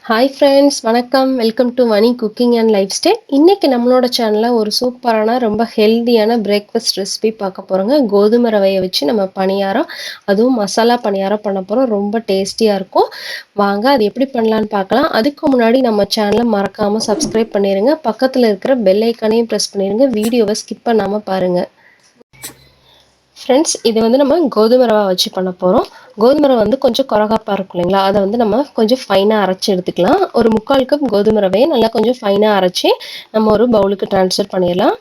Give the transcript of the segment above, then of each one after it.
Hi friends, வணக்கம். Welcome to Mani cooking and lifestyle. இன்றைக்கி நம்மளோட சேனலில் ஒரு சூப்பரான ரொம்ப ஹெல்த்தியான பிரேக்ஃபாஸ்ட் ரெசிபி பார்க்க போகிறோங்க. கோதுமை ரவையை வச்சு நம்ம பணியாரம், அதுவும் மசாலா பணியாரம் பண்ண போகிறோம். ரொம்ப டேஸ்டியாக இருக்கும். வாங்க அது எப்படி பண்ணலான்னு பார்க்கலாம். அதுக்கு முன்னாடி நம்ம சேனலை மறக்காமல் சப்ஸ்கிரைப் பண்ணிடுங்க. பக்கத்தில் இருக்கிற பெல் ஐக்கானையும் ப்ரெஸ் பண்ணிடுங்க. வீடியோவை ஸ்கிப் பண்ணாமல் பாருங்கள். ஃப்ரெண்ட்ஸ், இது வந்து நம்ம கோதுமை ரவை வச்சு பண்ண போகிறோம். கோதுமை ரவை வந்து கொஞ்சம் கொரகப்பாக இருக்கும் இல்லைங்களா, அதை வந்து நம்ம கொஞ்சம் ஃபைனாக அரைச்சி எடுத்துக்கலாம். ஒரு 3/4 கப் கோதுமை ரவையை நல்லா கொஞ்சம் ஃபைனாக அரைச்சி நம்ம ஒரு பவுலுக்கு ட்ரான்ஸ்ஃபர் பண்ணிடலாம்.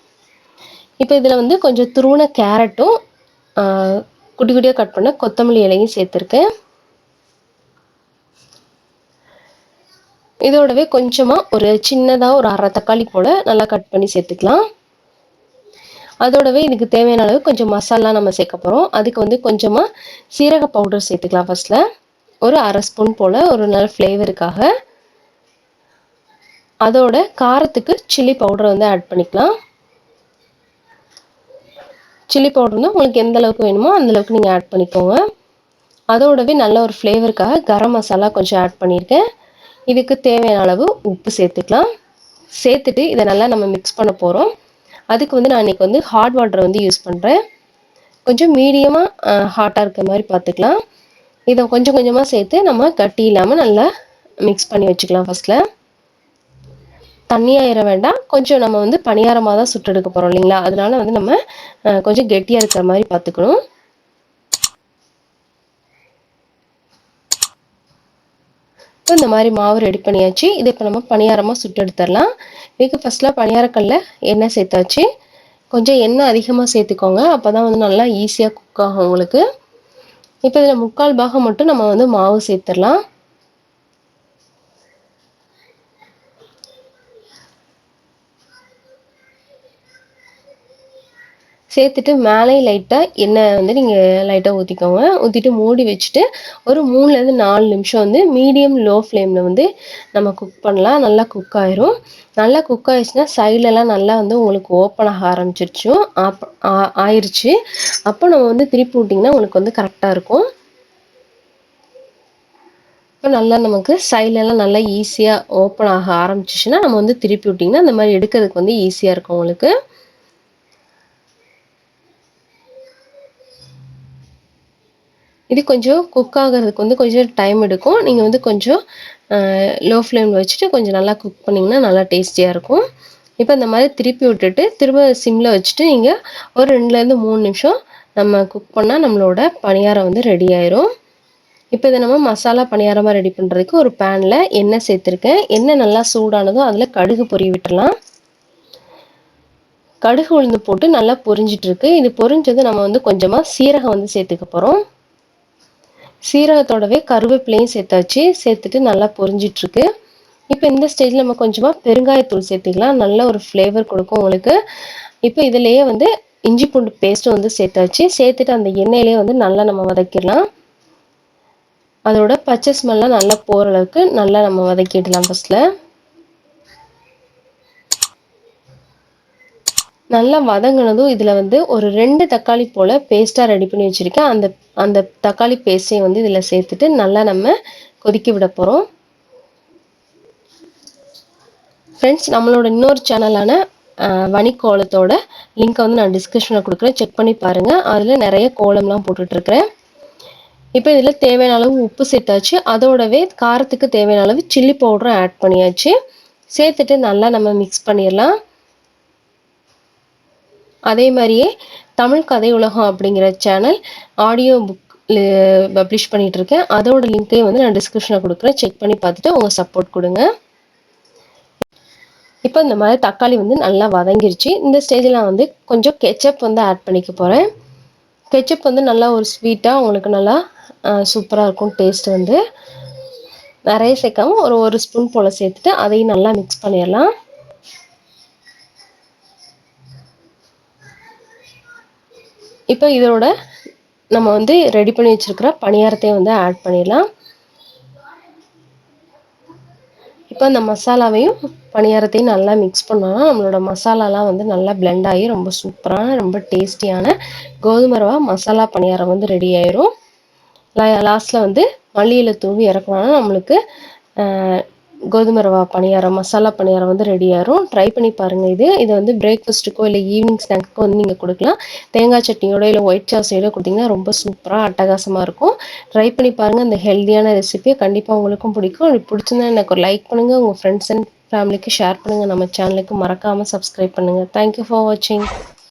இப்போ இதில் வந்து கொஞ்சம் துருவின கேரட்டும் குட்டி குட்டியாக கட் பண்ண கொத்தமல்லி இலையும் சேர்த்துருக்கேன். இதோடவே கொஞ்சமாக ஒரு சின்னதாக ஒரு 1/2 தக்காளி போல் நல்லா கட் பண்ணி சேர்த்துக்கலாம். அதோடவே இதுக்கு தேவையான அளவு கொஞ்சம் மசாலா நம்ம சேர்க்க போகிறோம். அதுக்கு வந்து கொஞ்சமாக சீரக பவுடர் சேர்த்துக்கலாம். ஃபஸ்ட்டில் ஒரு 1/2 ஸ்பூன் போல், ஒரு நல்ல ஃப்ளேவருக்காக. அதோட காரத்துக்கு சில்லி பவுடர் வந்து ஆட் பண்ணிக்கலாம். சில்லி பவுடர் வந்து உங்களுக்கு எந்த அளவுக்கு வேணுமோ அந்தளவுக்கு நீங்கள் ஆட் பண்ணிக்கோங்க. அதோடவே நல்ல ஒரு ஃப்ளேவருக்காக கரம் மசாலா கொஞ்சம் ஆட் பண்ணியிருக்கேன். இதுக்கு தேவையான அளவு உப்பு சேர்த்துக்கலாம். சேர்த்துட்டு இதை நல்லா நம்ம மிக்ஸ் பண்ண போகிறோம். அதுக்கு வந்து நான் இன்றைக்கி வந்து ஹாட் வாட்டர் வந்து யூஸ் பண்ணுறேன். கொஞ்சம் மீடியமாக ஹாட்டாக இருக்கிற மாதிரி பார்த்துக்கலாம். இதை கொஞ்சம் கொஞ்சமாக சேர்த்து நம்ம கட்டி இல்லாமல் நல்லா மிக்ஸ் பண்ணி வச்சுக்கலாம். ஃபஸ்ட்டில் தண்ணியாக வேண்டாம், கொஞ்சம் நம்ம வந்து பணியாரமாக தான் சுட்டெடுக்க போகிறோம் இல்லைங்களா, அதனால வந்து நம்ம கொஞ்சம் கெட்டியாக இருக்கிற மாதிரி பார்த்துக்கணும். இப்போ இந்த மாதிரி மாவு ரெடி பண்ணியாச்சு. இதை இப்போ நம்ம பணியாரமாக சுட்டெடுத்துடலாம். இதுக்கு ஃபஸ்ட்டில் பணியாரக்கல்ல எண்ணெய் சேர்த்தாச்சு. கொஞ்சம் எண்ணெய் அதிகமாக சேர்த்துக்கோங்க, அப்போ தான் வந்து நல்லா ஈஸியாக குக் ஆகும் உங்களுக்கு. இப்போ இதில் 3/4 பாகம் மட்டும் நம்ம வந்து மாவு சேர்த்துடலாம். சேர்த்துட்டு மேலே லைட்டாக எண்ணெய் வந்து நீங்கள் லைட்டாக ஊற்றிக்கோங்க. ஊற்றிட்டு மூடி வச்சுட்டு ஒரு 3லேருந்து 4 நிமிஷம் வந்து மீடியம் லோ ஃப்ளேமில் வந்து நம்ம குக் பண்ணலாம். நல்லா குக் ஆயிரும். நல்லா குக் ஆயிடுச்சுன்னா சைட்லலாம் நல்லா வந்து உங்களுக்கு ஓப்பன் ஆக ஆயிடுச்சு. அப்போ நம்ம வந்து திருப்பி விட்டிங்கன்னா உங்களுக்கு வந்து கரெக்டாக இருக்கும். இப்போ நல்லா நமக்கு சைட்லலாம் நல்லா ஈஸியாக ஓப்பன் ஆக ஆரம்பிச்சிச்சுன்னா நம்ம வந்து திருப்பி விட்டிங்கன்னா அந்த மாதிரி எடுக்கிறதுக்கு வந்து ஈஸியாக இருக்கும் உங்களுக்கு. இது கொஞ்சம் குக் ஆகிறதுக்கு வந்து கொஞ்சம் டைம் எடுக்கும். நீங்கள் வந்து கொஞ்சம் லோ ஃப்ளேமில் வச்சுட்டு கொஞ்சம் நல்லா குக் பண்ணிங்கன்னா நல்லா டேஸ்டியாக இருக்கும். இப்போ இந்த மாதிரி திருப்பி விட்டுட்டு திரும்ப சிம்மில் வச்சுட்டு நீங்கள் ஒரு 2லேருந்து 3 நிமிஷம் நம்ம குக் பண்ணால் நம்மளோட பணியாரம் வந்து ரெடி ஆயிரும். இப்போ இதை நம்ம மசாலா பணியாரமாக ரெடி பண்ணுறதுக்கு ஒரு பேனில் எண்ணெய் சேர்த்துருக்கேன். எண்ணெய் நல்லா சூடானதும் அதில் கடுகு பொரிய விட்டுடலாம். கடுகு உளுந்து போட்டு நல்லா பொரிஞ்சிட்ருக்கு. இது பொரிஞ்சது நம்ம வந்து கொஞ்சமாக சீரகம் வந்து சேர்த்துக்க போகிறோம். சீரகத்தோடவே கருவேப்பிலையும் சேர்த்தாச்சு. சேர்த்துட்டு நல்லா பொரிஞ்சிட்ருக்கு. இப்போ இந்த ஸ்டேஜில் நம்ம கொஞ்சமாக பெருங்காயத்தூள் சேர்த்துக்கலாம். நல்ல ஒரு ஃப்ளேவர் கொடுக்கும் உங்களுக்கு. இப்போ இதிலேயே வந்து இஞ்சி பூண்டு பேஸ்ட்டும் வந்து சேர்த்தாச்சு. சேர்த்துட்டு அந்த எண்ணெயிலே வந்து நல்லா நம்ம வதக்கிடலாம். அதோட பச்சை ஸ்மெல்லாம் நல்லா போகிற அளவுக்கு நல்லா நம்ம வதக்கிடலாம். ஃபஸ்ட்டில் நல்லா வதங்கினதும் இதில் வந்து ஒரு 2 தக்காளி போல் பேஸ்ட்டாக ரெடி பண்ணி வச்சுருக்கேன். அந்த தக்காளி பேஸ்ட்டையும் வந்து இதில் சேர்த்துட்டு நல்லா நம்ம கொதிக்க விட போகிறோம். ஃப்ரெண்ட்ஸ், நம்மளோட இன்னொரு சேனலான வணிகோலத்தோட லிங்க்கை வந்து நான் டிஸ்கிரிப்ஷனில் கொடுக்குறேன், செக் பண்ணி பாருங்கள். அதில் நிறைய கோலம்லாம் போட்டுட்ருக்கிறேன். இப்போ இதில் தேவையான அளவு உப்பு சேர்த்தாச்சு. அதோடவே காரத்துக்கு தேவையான அளவு சில்லி பவுடரும் ஆட் பண்ணியாச்சு. சேர்த்துட்டு நல்லா நம்ம மிக்ஸ் பண்ணிடலாம். அதே மாதிரியே தமிழ் கதை உலகம் அப்படிங்கிற சேனல் ஆடியோ புக் பப்ளிஷ் பண்ணிகிட்ருக்கேன். அதோட லிங்க்கையும் வந்து நான் டிஸ்கிரிப்ஷனில் கொடுக்குறேன், செக் பண்ணி பார்த்துட்டு உங்கள் சப்போர்ட் கொடுங்க. இப்போ இந்த மாதிரி தக்காளி வந்து நல்லா வதங்கிருச்சு. இந்த ஸ்டேஜில் நான் வந்து கொஞ்சம் கெச்சப் வந்து ஆட் பண்ணிக்க போகிறேன். கெச்சப் வந்து நல்லா ஒரு ஸ்வீட்டாக உங்களுக்கு நல்லா சூப்பராக இருக்கும். டேஸ்ட் வந்து நிறைய சேர்க்காம ஒரு ஸ்பூன் போல் சேர்த்துட்டு அதையும் நல்லா மிக்ஸ் பண்ணிடலாம். இப்போ இதோட நம்ம வந்து ரெடி பண்ணி வச்சுருக்கிற பணியாரத்தையும் வந்து ஆட் பண்ணிடலாம். இப்போ அந்த மசாலாவையும் பணியாரத்தையும் நல்லா மிக்ஸ் பண்ணோன்னா நம்மளோட மசாலாலாம் வந்து நல்லா பிளெண்ட் ஆகி ரொம்ப சூப்பரான ரொம்ப டேஸ்டியான கோதுமை ரவா மசாலா பணியாரம் வந்து ரெடி ஆயிரும். லாஸ்ட்டில் வந்து மல்லி இலை தூவி இறக்கணும்னா நம்மளுக்கு கோதுமை ரவா பணியாரம், மசாலா பணியாரம் வந்து ரெடி ஆயிரும். ட்ரை பண்ணி பாருங்க இது. இது வந்து பிரேக்ஃபாஸ்ட்டுக்கோ இல்ல ஈவினிங் ஸ்நாக்ஸ்க்கோ வந்து நீங்க குடுக்கலாம். தேங்காய் சட்னியோட இல்ல ஒயிட் சாஸோட குடுத்தீங்கன்னா ரொம்ப சூப்பரா அட்டகாசமா இருக்கும். ட்ரை பண்ணி பாருங்க. இந்த ஹெல்தியான ரெசிபிய கண்டிப்பா உங்களுக்கும் பிடிக்கும். அது பிடிச்சிருந்தா எனக்கு ஒரு லைக் பண்ணுங்க. உங்க ஃப்ரெண்ட்ஸ் அண்ட் ஃபேமிலிக்கு ஷேர் பண்ணுங்க. நம்ம சேனலுக்கு மறக்காம சப்ஸ்கிரைப் பண்ணுங்க. தேங்க் யூ ஃபார் வாட்சிங்.